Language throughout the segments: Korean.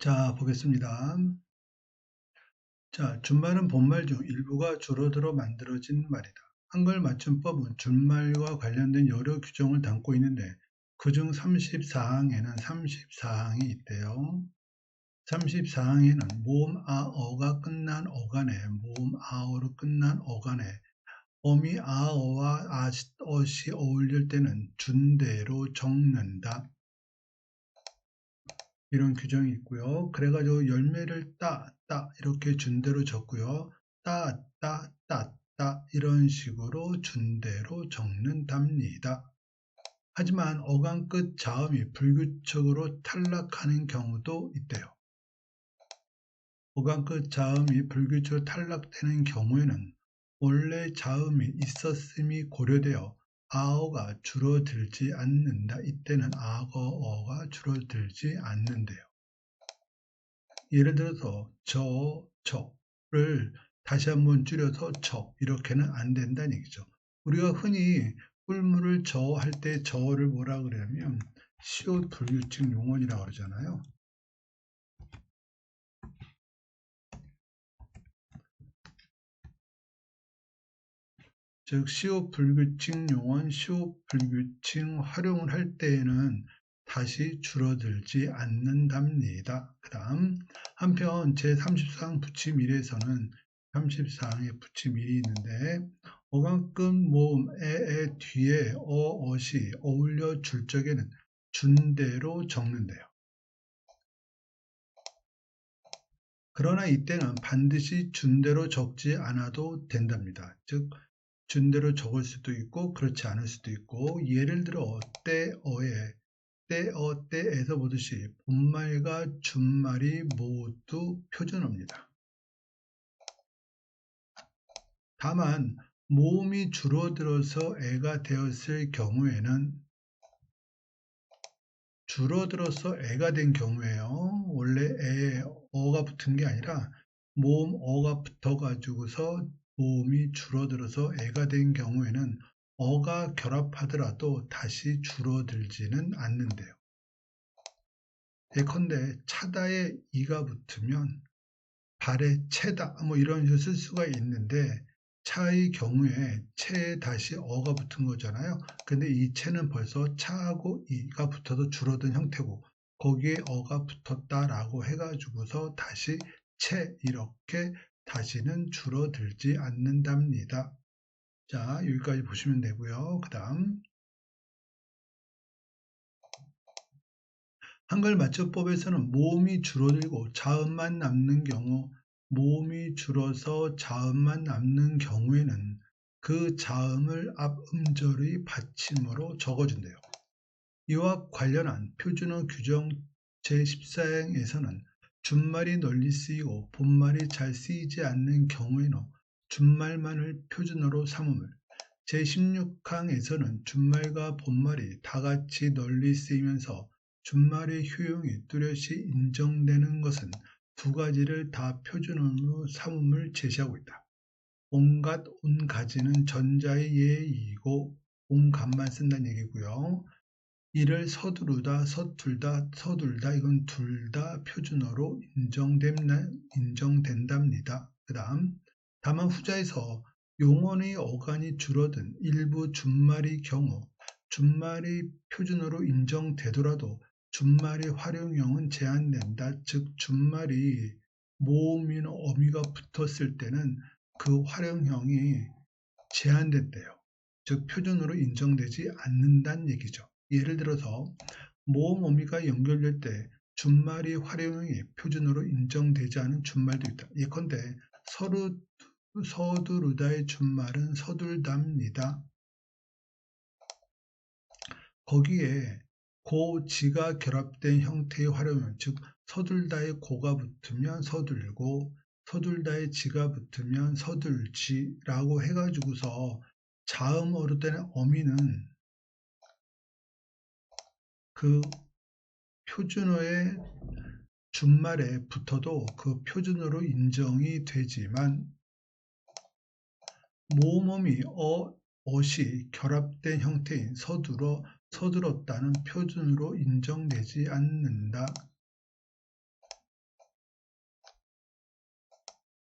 자, 보겠습니다. 자, 준말은 본말 중 일부가 줄어들어 만들어진 말이다. 한글 맞춤법은 준말과 관련된 여러 규정을 담고 있는데 그중 34항에는 34항이 있대요. 34항에는 모음 아어가 끝난 어간에 모음 아어로 끝난 어간에 어미 아어와 아엇이 어울릴 때는 준대로 적는다. 이런 규정이 있고요. 그래가지고 열매를 따 이렇게 준대로 적고요. 따 이런 식으로 준대로 적는답니다. 하지만 어간 끝 자음이 불규칙으로 탈락하는 경우도 있대요. 어간 끝 자음이 불규칙으로 탈락되는 경우에는 원래 자음이 있었음이 고려되어 아어가 줄어들지 않는다. 이때는 악어어가 줄어들지 않는데요. 예를 들어서 저를 다시 한번 줄여서 이렇게는 안 된다는 얘기죠. 우리가 흔히 꿀물을 할 때 저를 뭐라 그러냐면 시옷 불규칙 용언이라고 그러잖아요. 즉 시옷 불규칙 용언, 시옷 불규칙 활용을 할 때에는 다시 줄어들지 않는답니다. 그 다음 한편 제34항 붙임 1에서는 34항에 붙임 1이 있는데 어간끝 모음 에의 뒤에 어엇이 어울려 줄 적에는 준대로 적는데요. 그러나 이때는 반드시 준대로 적지 않아도 된답니다. 즉 준대로 적을 수도 있고 그렇지 않을 수도 있고 예를 들어 때에서 보듯이 본말과 준말이 모두 표준어입니다. 다만 모음이 줄어들어서 애가 되었을 경우에는 줄어들어서 애가 된 경우에요. 원래 애에 어가 붙은 게 아니라 모음 어가 붙어 가지고서 모음이 줄어들어서 애가 된 경우에는 어가 결합하더라도 다시 줄어들지는 않는데요. 예컨대 차다에 이가 붙으면 발에 채다 뭐 이런 식으로 쓸 수가 있는데 차의 경우에 채에 다시 어가 붙은 거잖아요. 근데 이 채는 벌써 차하고 이가 붙어서 줄어든 형태고 거기에 어가 붙었다라고 해가지고서 다시 채 이렇게 다시는 줄어들지 않는답니다. 자, 여기까지 보시면 되고요. 그 다음 한글 맞춤법에서는 모음이 줄어들고 자음만 남는 경우, 모음이 줄어서 자음만 남는 경우에는 그 자음을 앞 음절의 받침으로 적어준대요. 이와 관련한 표준어 규정 제14항에서는 준말이 널리 쓰이고 본말이 잘 쓰이지 않는 경우에는 준말만을 표준어로 삼음을, 제16항에서는 준말과 본말이 다같이 널리 쓰이면서 준말의 효용이 뚜렷이 인정되는 것은 두 가지를 다 표준어로 삼음을 제시하고 있다. 온갖, 온가지는 전자의 예이고 온갖만 쓴다는 얘기고요. 이를 서두르다, 서둘다 이건 둘 다 표준어로 인정된답니다. 그 다음 다만 후자에서 용언의 어간이 줄어든 일부 준말의 경우 준말이 표준어로 인정되더라도 준말의 활용형은 제한된다. 즉 준말이 모음이나 어미가 붙었을 때는 그 활용형이 제한된대요. 즉 표준어로 인정되지 않는다는 얘기죠. 예를 들어서 모음 어미가 연결될 때 준말이 활용형이 표준어로 인정되지 않은 준말도 있다. 예컨대 서두르다의 준말은 서둘답니다. 거기에 고, 지가 결합된 형태의 활용형, 즉 서둘다의 고가 붙으면 서둘고 서둘다의 지가 붙으면 서둘지라고 해가지고서 자음어로 된 어미는 그 표준어의 준말에 붙어도 그 표준어로 인정이 되지만 모음어미 어시 결합된 형태인 서둘었다는 표준으로 인정되지 않는다.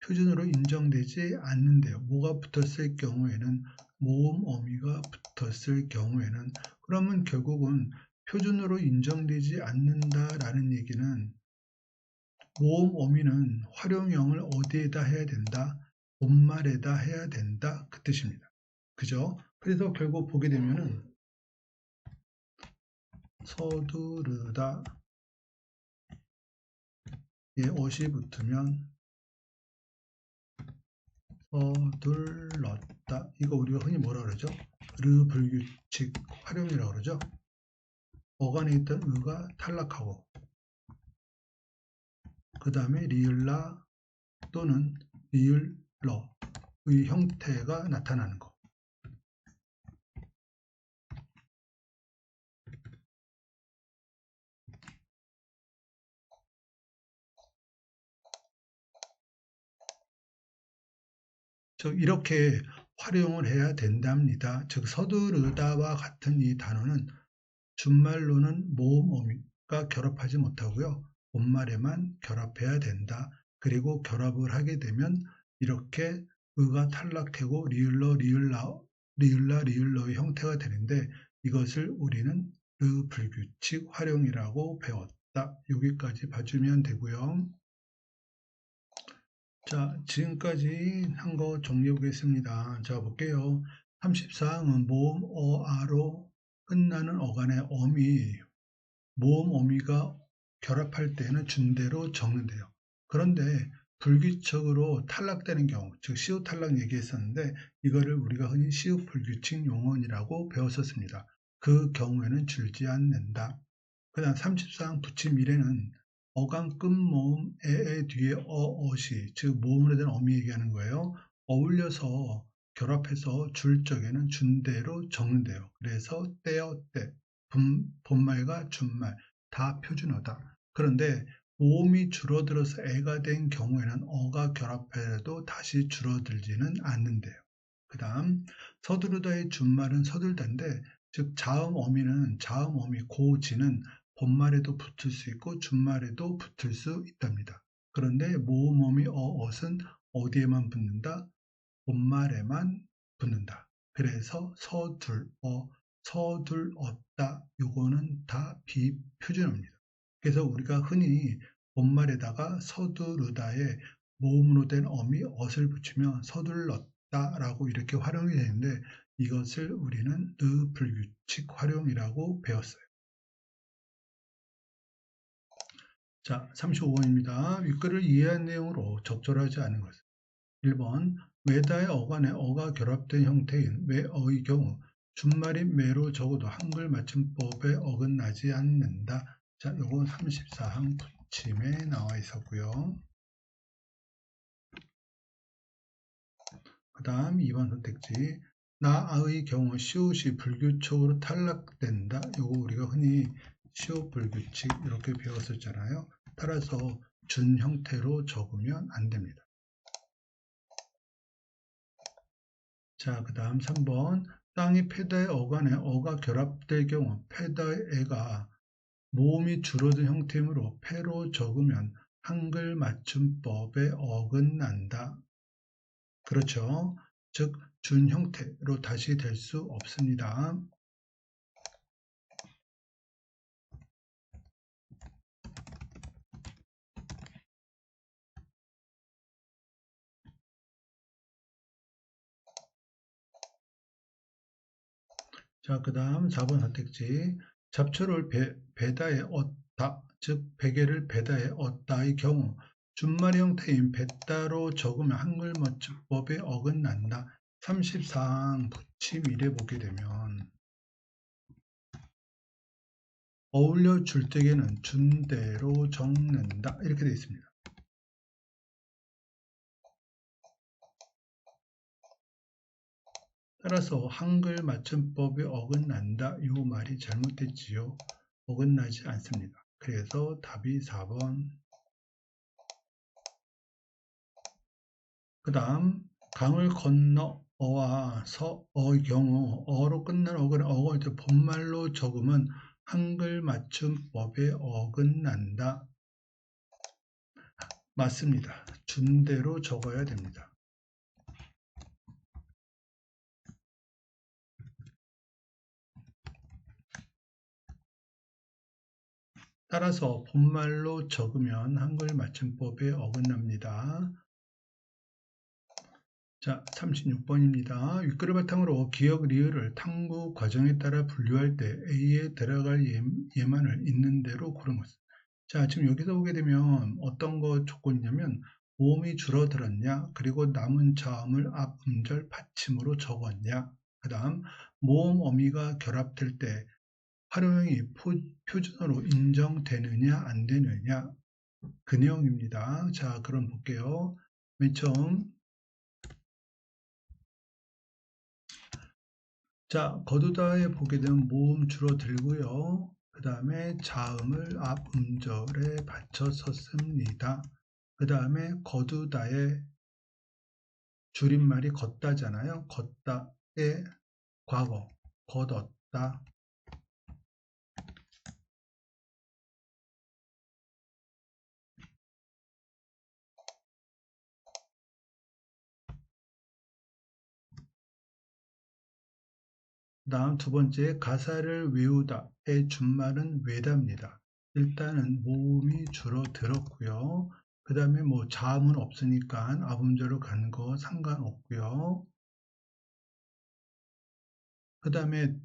표준으로 인정되지 않는데요. 뭐가 붙었을 경우에는 모음 어미가 붙었을 경우에는 그러면 결국은 표준으로 인정되지 않는다라는 얘기는 모음 어미는 활용형을 어디에다 해야 된다? 본말에다 해야 된다. 그 뜻입니다. 그죠? 그래서 결국 보게 되면은 서두르다 예, 어시 붙으면 서둘렀다. 이거 우리가 흔히 뭐라 그러죠? 르 불규칙 활용이라고 그러죠. 어간에 있던 의가 탈락하고 그 다음에 리을라 또는 리을러의 형태가 나타나는 거. 즉 이렇게 활용을 해야 된답니다. 즉 서두르다와 같은 이 단어는 준말로는 모음 어미가 결합하지 못하고요. 본말에만 결합해야 된다. 그리고 결합을 하게 되면 이렇게 의가 탈락되고 리을러의 형태가 되는데 이것을 우리는 르 불규칙 활용이라고 배웠다. 여기까지 봐주면 되고요. 자, 지금까지 한 거 정리해 보겠습니다. 자, 볼게요. 34항은 모음 어아로 끝나는 어간의 어미, 모음 어미가 결합할 때는 준대로 적는데요. 그런데 불규칙으로 탈락되는 경우, 즉 시옷 탈락 얘기했었는데 이거를 우리가 흔히 시옷 불규칙 용언이라고 배웠었습니다. 그 경우에는 줄지 않는다. 그 다음 34항 붙임 1에는 어간 끝모음 에에 뒤에 어시, 즉 모음으로 된 어미 얘기하는 거예요. 어울려서 결합해서 줄 적에는 준대로 적는데요. 그래서 때어 때, 본말과 준말 다 표준어다. 그런데 모음이 줄어들어서 애가 된 경우에는 어가 결합해도 다시 줄어들지는 않는데요. 그 다음 서두르다의 준말은 서둘다인데 즉 자음 어미는 자음 어미 고지는 본말에도 붙을 수 있고 준말에도 붙을 수 있답니다. 그런데 모음 어미 어엇은 어디에만 붙는다? 본말에만 붙는다. 그래서 서둘었다. 요거는 다 비표준어입니다. 그래서 우리가 흔히 본말에다가 서두르다에 모음으로 된 어미 엇을 붙이면 서둘렀다라고 이렇게 활용이 되는데 이것을 우리는 르 불규칙 활용이라고 배웠어요. 자, 35번입니다. 윗글을 이해한 내용으로 적절하지 않은 것은 1번 외다의 어간에 어가 결합된 형태인 외어의 경우 준말인 매로 적어도 한글 맞춤법에 어긋나지 않는다. 자, 요거 34항 붙임에 나와 있었고요. 그 다음 2번 선택지 나의 경우 시옷이 불규칙으로 탈락된다. 요거 우리가 흔히 시옷 불규칙 이렇게 배웠었잖아요. 따라서 준 형태로 적으면 안 됩니다. 자, 그 다음 3번 땅이 페다의 어간에 어가 결합될 경우 페다의 애가 모음이 줄어든 형태이므로 페로 적으면 한글 맞춤법에 어긋난다. 그렇죠. 즉, 준 형태로 다시 될 수 없습니다. 자, 그 다음 4번 선택지 잡초를 베다에 얻다, 즉 베개를 베다에 얻다의 경우 준말 형태인 뱉다로 적으면 한글 맞춤법에 어긋난다. 34항 붙임 1에 보게 되면 어울려 줄 때에는 준대로 적는다 이렇게 되어 있습니다. 따라서 한글 맞춤법에 어긋난다 이 말이 잘못됐지요. 어긋나지 않습니다. 그래서 답이 4번. 그 다음 강을 건너 어와 서어의 경우 어로 끝나는 어가 이제 본말로 적으면 한글 맞춤법에 어긋난다. 맞습니다. 준 대로 적어야 됩니다. 따라서 본말로 적으면 한글 맞춤법에 어긋납니다. 자, 36번입니다. 윗글을 바탕으로 기억 리을을 탐구 과정에 따라 분류할 때 A에 들어갈 예만을 있는 대로 고른 것. 자, 지금 여기서 보게 되면 어떤 거 조건이냐면 모음이 줄어들었냐, 그리고 남은 자음을 앞 음절 받침으로 적었냐, 그 다음 모음 어미가 결합될 때 활용이 표준어로 인정되느냐 안 되느냐, 그 내용입니다. 자, 그럼 볼게요. 맨 처음, 자, 거두다에 보게 되면 모음 줄어들고요. 그 다음에 자음을 앞 음절에 받쳐 썼습니다. 그 다음에 거두다의 줄임말이 걷다잖아요. 걷다의 과거, 걷었다. 그 다음 두 번째, 가사를 외우다의 준말은 외답니다. 일단은 모음이 줄어들었고요. 그 다음에 뭐 자음은 없으니까 앞음절로 가는 거 상관없고요. 그 다음에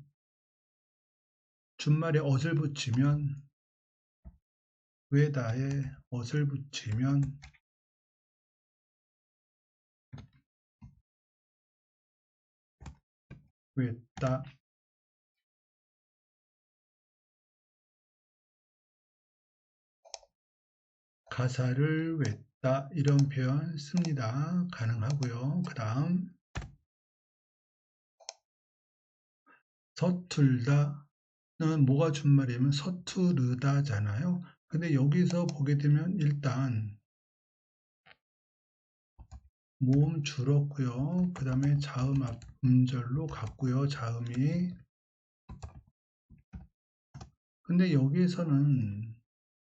준말에 엇을 붙이면 외다에 엇을 붙이면 외다. 가사를 외다 이런 표현 씁니다. 가능하고요. 그 다음 서툴다는 뭐가 준말이냐면 서투르다잖아요. 근데 여기서 보게 되면 일단 모음 줄었고요. 그 다음에 자음 앞 음절로 갔고요. 자음이. 근데 여기에서는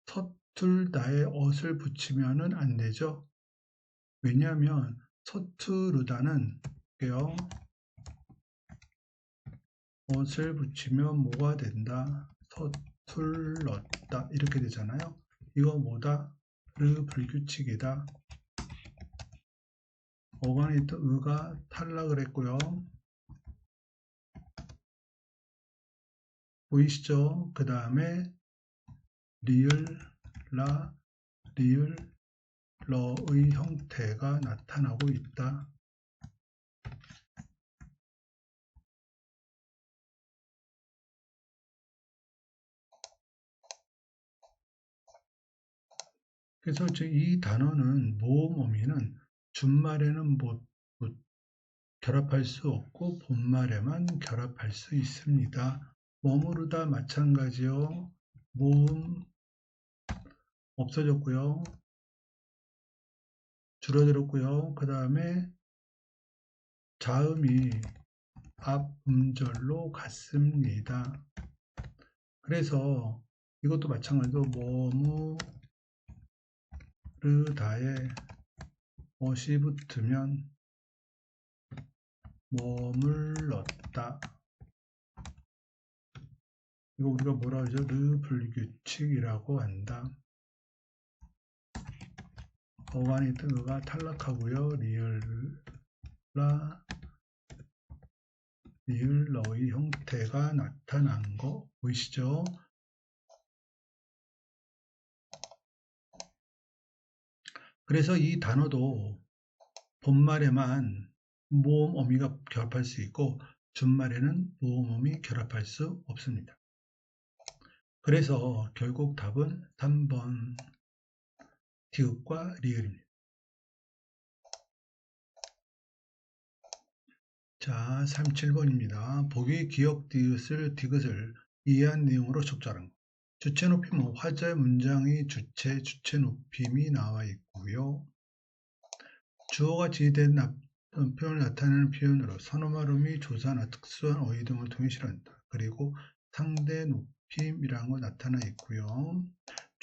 서툴다에 엇을 붙이면은 안 되죠. 왜냐하면 서투르다는 볼게요. 엇을 붙이면 뭐가 된다? 서툴렀다 이렇게 되잖아요. 이거 뭐다? 르 불규칙이다. 어간에 있던 의가 탈락을 했고요. 보이시죠? 그 다음에 리을, 라, 리을, 러의 형태가 나타나고 있다. 그래서 이 단어는 모음 어미는 준말에는 못 결합할 수 없고 본말에만 결합할 수 있습니다. 머무르다 마찬가지요. 모음 없어졌고요. 줄어들었고요. 그 다음에 자음이 앞 음절로 갔습니다. 그래서 이것도 마찬가지로 머무르다에 엇이 붙으면 머물렀다. 이거 우리가 뭐라 하죠? 르 불규칙이라고 한다. 어간이 있던 의가 탈락하고요. 리을러의 형태가 나타난 거 보이시죠? 그래서 이 단어도 본말에만 모음 어미가 결합할 수 있고 준말에는 모음 어미 결합할 수 없습니다. 그래서 결국 답은 3번 디귿과 리을입니다. 자, 37번입니다. 보기 기억 디귿을 이해한 내용으로 적절한 것. 주체 높임은 화자 문장의 주체 높임이 나와 있고요. 주어가 지된 표현을 나타내는 표현으로 선어말음이 조사나 특수한 어휘 등을 통해 실현한다. 그리고 상대 높임이라는 거 나타나 있고요.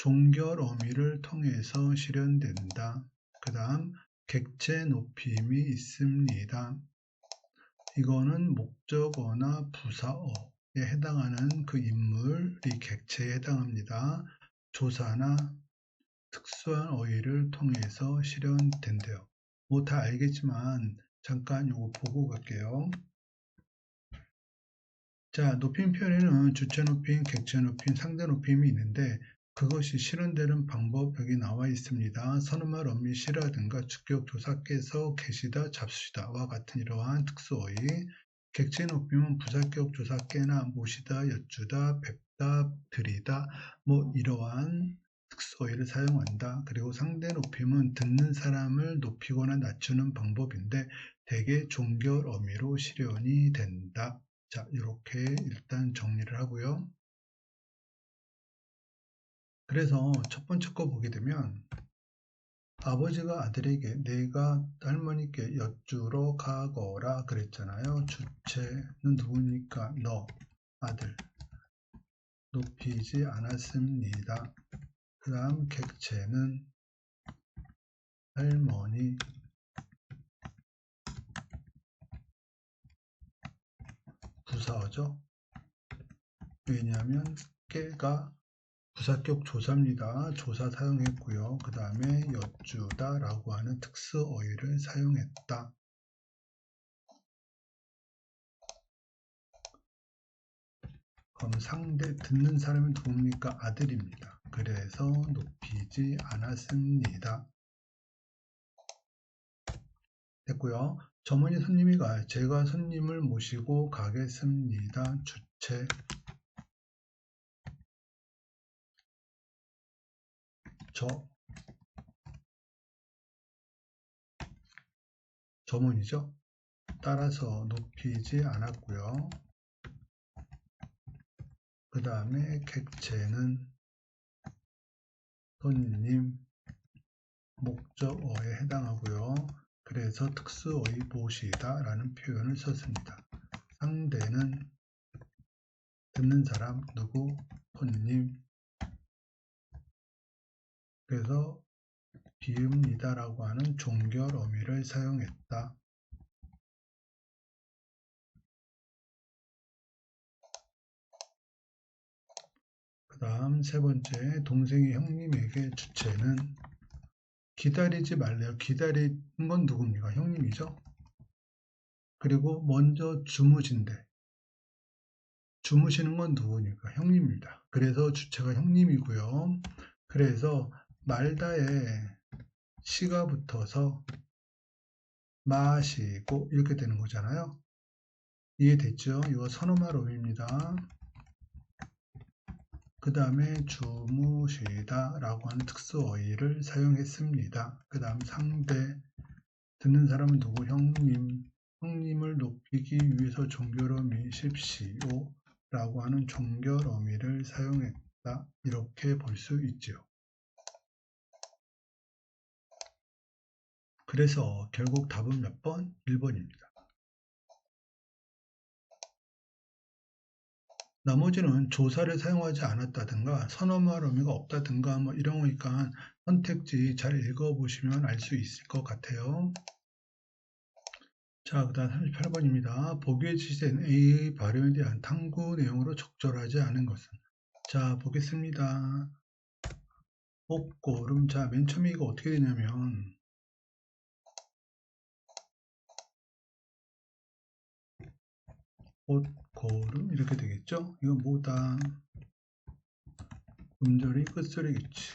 종결 어미를 통해서 실현된다. 그 다음 객체 높임이 있습니다. 이거는 목적어나 부사어에 해당하는 그 인물이 객체에 해당합니다. 조사나 특수한 어휘를 통해서 실현된대요. 뭐 다 알겠지만 잠깐 요거 보고 갈게요. 자, 높임 표현에는 주체 높임, 객체 높임, 상대 높임이 있는데 그것이 실현되는 방법 여기 나와 있습니다. 선음말 엄미 시라든가 주격 조사께서 계시다, 잡수시다와 같은 이러한 특수어휘. 객체 높임은 부사격 조사께나 모시다, 여쭈다, 뵙다, 드리다 뭐 이러한 특수어휘를 사용한다. 그리고 상대 높임은 듣는 사람을 높이거나 낮추는 방법인데 대개 종결 어미로 실현이 된다. 자, 이렇게 일단 정리를 하고요. 그래서 첫 번째 거 보게 되면 아버지가 아들에게 내가 할머니께 여쭈러 가거라 그랬잖아요. 주체는 누구니까? 너, 아들. 높이지 않았습니다. 그 다음 객체는 할머니. 부사어죠. 왜냐하면 깨가 부사격 조사입니다. 조사 사용했고요. 그 다음에 여쭈다 라고 하는 특수어휘를 사용했다. 그럼 상대 듣는 사람은 누굽니까? 아들입니다. 그래서 높이지 않았습니다. 됐고요. 저머니 손님이 가요. 제가 손님을 모시고 가겠습니다. 주체 저문이죠. 따라서 높이지 않았고요. 그 다음에 객체는 손님, 목적어에 해당하고요. 그래서 특수어휘 모시다 라는 표현을 썼습니다. 상대는 듣는 사람, 누구? 손님. 그래서 비읍니다 라고 하는 종결 어미를 사용했다. 그 다음 세 번째, 동생이 형님에게 주체는 기다리지 말래요. 기다리는 건 누굽니까? 형님이죠. 그리고 먼저 주무신대. 주무시는 건 누구니까? 형님입니다. 그래서 주체가 형님이고요. 그래서 말다에 시가 붙어서 마시고 이렇게 되는 거잖아요. 이해됐죠? 이거 선어말 어휘입니다. 그 다음에 주무시다 라고 하는 특수어휘를 사용했습니다. 그 다음 상대, 듣는 사람은 누구? 형님. 형님을 높이기 위해서 종결어미십시오 라고 하는 종결어미를 사용했다. 이렇게 볼 수 있죠. 그래서 결국 답은 몇 번? 1번입니다. 나머지는 조사를 사용하지 않았다든가 선어말 어미가 없다든가 뭐 이런 거니까 선택지 잘 읽어보시면 알 수 있을 것 같아요. 자, 그 다음 38번입니다. 보기에 지시된 A의 발음에 대한 탐구 내용으로 적절하지 않은 것은? 자, 보겠습니다. 옷고름. 자, 맨 처음에 이거 어떻게 되냐면 옷고름 이렇게 되겠죠? 이건 뭐다? 음절이 끝소리겠지.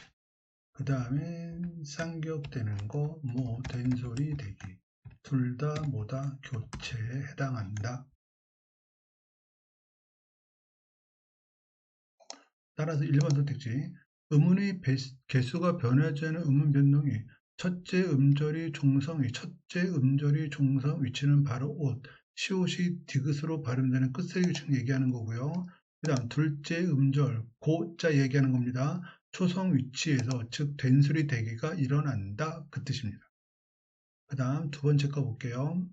그 다음에 쌍격되는 거, 뭐, 된소리 되기. 둘 다 뭐다? 교체에 해당한다. 따라서 1번 선택지. 음운의 개수가 변하지 않은 음운 변동이 첫째 음절이 종성위, 첫째 음절이 종성 위치는 바로 옷, 시옷이 디귿으로 발음되는 끝소리 중 얘기하는 거고요. 그 다음 둘째 음절, 고자 얘기하는 겁니다. 초성 위치에서 즉 된소리 대기가 일어난다 그 뜻입니다. 그 다음 두 번째 거 볼게요.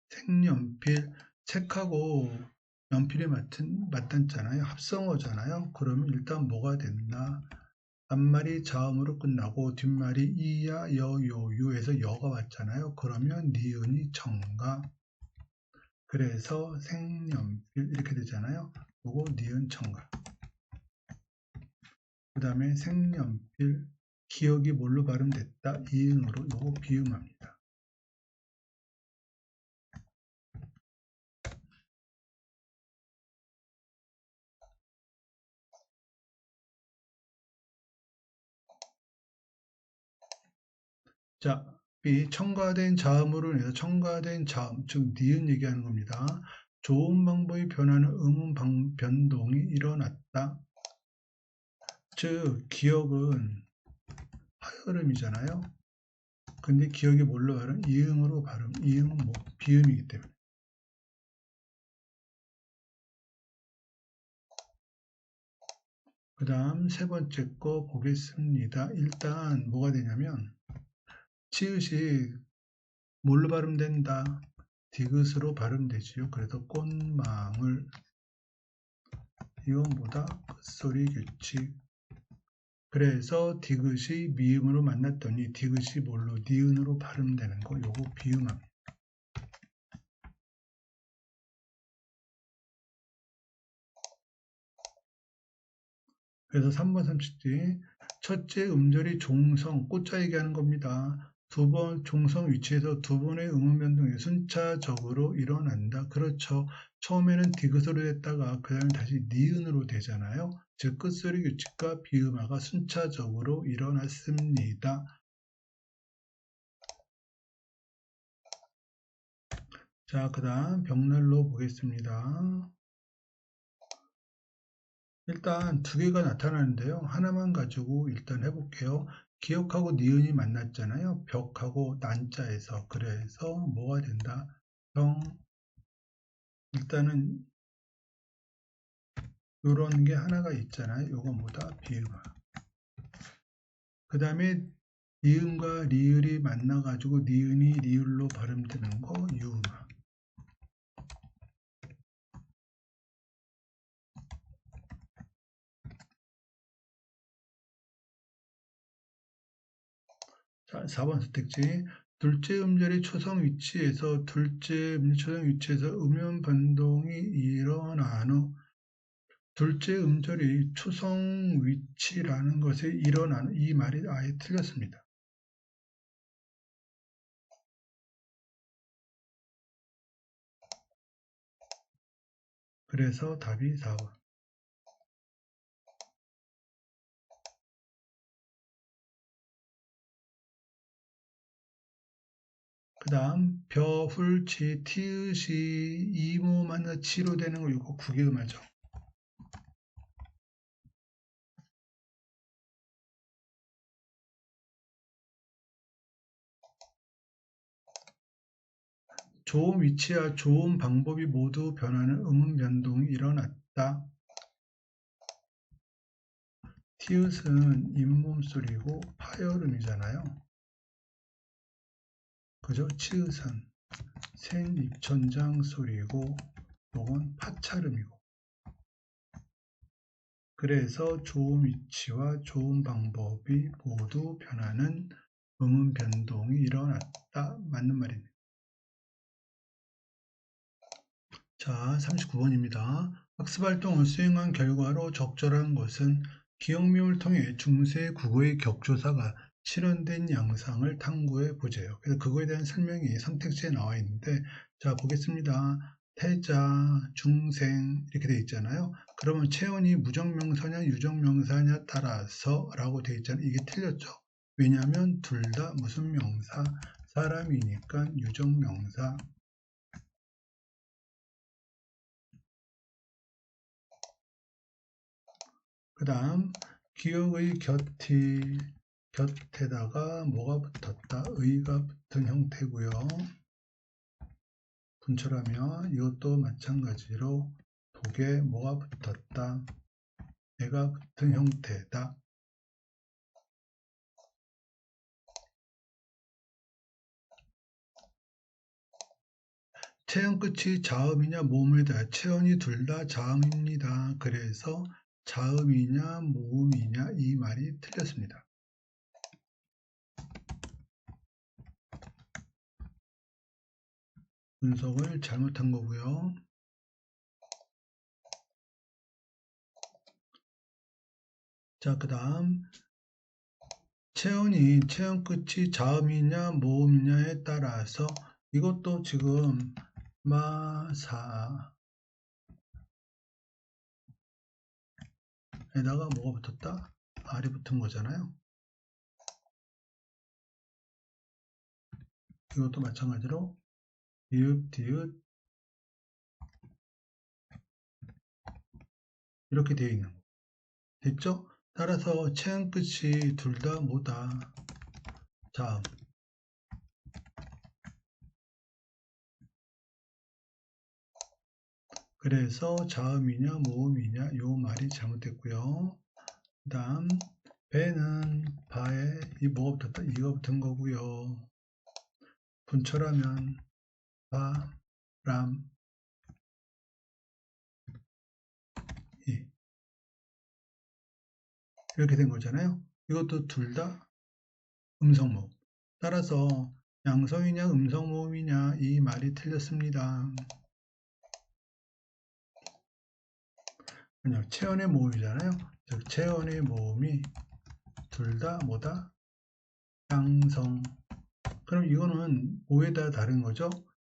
색연필, 책하고 연필이 맞닿잖아요. 합성어잖아요. 그러면 일단 뭐가 됐나? 앞말이 자음으로 끝나고 뒷말이 이야, 여, 요, 유에서 여가 왔잖아요. 그러면 니은이 청가. 그래서 생연필 이렇게 되잖아요. 요거 니은 청가. 그 다음에 생연필 기억이 뭘로 발음됐다? 이응으로. 요거 비음합니다. 자, B 첨가된 자음으로 인해서 첨가된 자음, 즉 니은 얘기하는 겁니다. 좋은 방법이 변하는 음운 변동이 일어났다. 즉 기억은 화열음이잖아요. 근데 기억이 뭘로 발음? 이응으로 발음. 이응은 뭐 비음이기 때문에. 그 다음 세 번째 거 보겠습니다. 일단 뭐가 되냐면 치읓이 뭘로 발음된다? 디귿으로 발음되지요. 그래서 꽃망울 이건보다 끝소리 규칙. 그래서 디귿이 미음으로 만났더니 디귿이 뭘로 니은으로 발음되는 거 요거 비음합니다. 그래서 3번 30지 첫째 음절이 종성 꽃자 얘기하는 겁니다. 두 번 종성 위치에서 두 번의 음운 변동이 순차적으로 일어난다. 그렇죠. 처음에는 디귿으로 됐다가 그 다음에 다시 니은으로 되잖아요. 즉 끝소리 규칙과 비음화가 순차적으로 일어났습니다. 자, 그 다음 벽난로 보겠습니다. 일단 두 개가 나타나는데요. 하나만 가지고 일단 해볼게요. 기억하고 니은이 만났잖아요. 벽하고 난자에서. 그래서 뭐가 된다? 병. 일단은 요런 게 하나가 있잖아요. 요건 뭐다? 비음화. 그 다음에 니은과 리을이 만나가지고 니은이 리을로 발음되는 거 유음화. 자, 4번 선택지. 둘째 음절의 초성 위치에서 초성 위치에서 음연 변동이 일어난 후 둘째 음절이 초성 위치라는 것에 일어나는 이 말이 아예 틀렸습니다. 그래서 답이 4번. 그 다음 벼훌치 티읕이 이모 만나 치로 되는 거 이거 구개음하죠. 좋은 위치와 좋은 방법이 모두 변하는 음운 변동이 일어났다. 티읕은 잇몸소리고 파열음이잖아요. 그죠? 치읓은 생입천장 소리고 요건 파찰음이고. 그래서 좋은 위치와 좋은 방법이 모두 변하는 음운 변동이 일어났다. 맞는 말입니다. 자, 39번입니다. 학습활동을 수행한 결과로 적절한 것은 기억미움을 통해 중세 국어의 격조사가 실현된 양상을 탐구해 보세요. 그래서 그거에 대한 설명이 선택지에 나와 있는데, 자, 보겠습니다. 태자, 중생 이렇게 돼 있잖아요. 그러면 체온이 무정명사냐 유정명사냐 따라서 라고 돼 있잖아요. 이게 틀렸죠. 왜냐하면 둘 다 무슨 명사? 사람이니까 유정명사. 그 다음 기억의 곁에다가 뭐가 붙었다? 의가 붙은 형태고요. 분철하면 이것도 마찬가지로 독에 뭐가 붙었다? 애가 붙은 형태다. 체온 끝이 자음이냐 모음이냐 체온이 둘 다 자음입니다. 그래서 자음이냐 모음이냐 이 말이 틀렸습니다. 분석을 잘못한 거고요. 자, 그 다음 체온 끝이 자음이냐 모음이냐에 따라서 이것도 지금 마사에다가 뭐가 붙었다? R이 붙은 거잖아요. 이것도 마찬가지로 이읍, 디귿 이렇게 되어 있는 거. 됐죠? 따라서 체온 끝이 둘 다 뭐다? 자음. 그래서 자음이냐 모음이냐 요 말이 잘못됐고요. 그 다음 배는 바에 이 뭐가 붙었다? 이가 붙은 거고요. 분철하면 바람 이 이렇게 된 거잖아요. 이것도 둘 다 음성모음. 따라서 양성이냐 음성모음이냐 이 말이 틀렸습니다. 아니요, 체언의 모음이잖아요. 즉 체언의 모음이 둘 다 뭐다? 양성. 그럼 이거는 뭐에 따라 다른 거죠?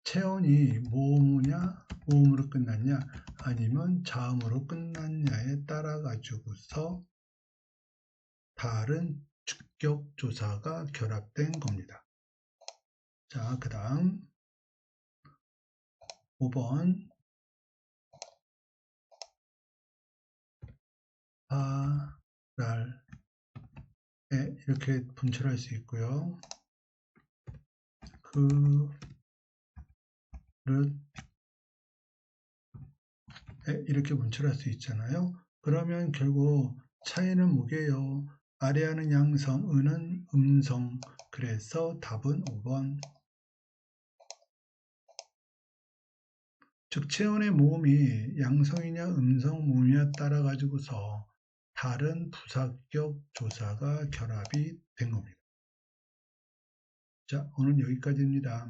체언이 모음이냐 모음으로 끝났냐 아니면 자음으로 끝났냐에 따라 가지고서 다른 주격조사가 결합된 겁니다. 자, 그 다음 5번 바랄에 이렇게 분출할 수 있고요. 그릇에 이렇게 분출할 수 있잖아요. 그러면 결국 차이는 뭐게요? 아래 하는 양성, 은은 음성. 그래서 답은 5번. 즉 체온의 모음이 양성이냐 음성 모음이냐 따라 가지고서 다른 부사격 조사가 결합이 된 겁니다. 자, 오늘 여기까지입니다.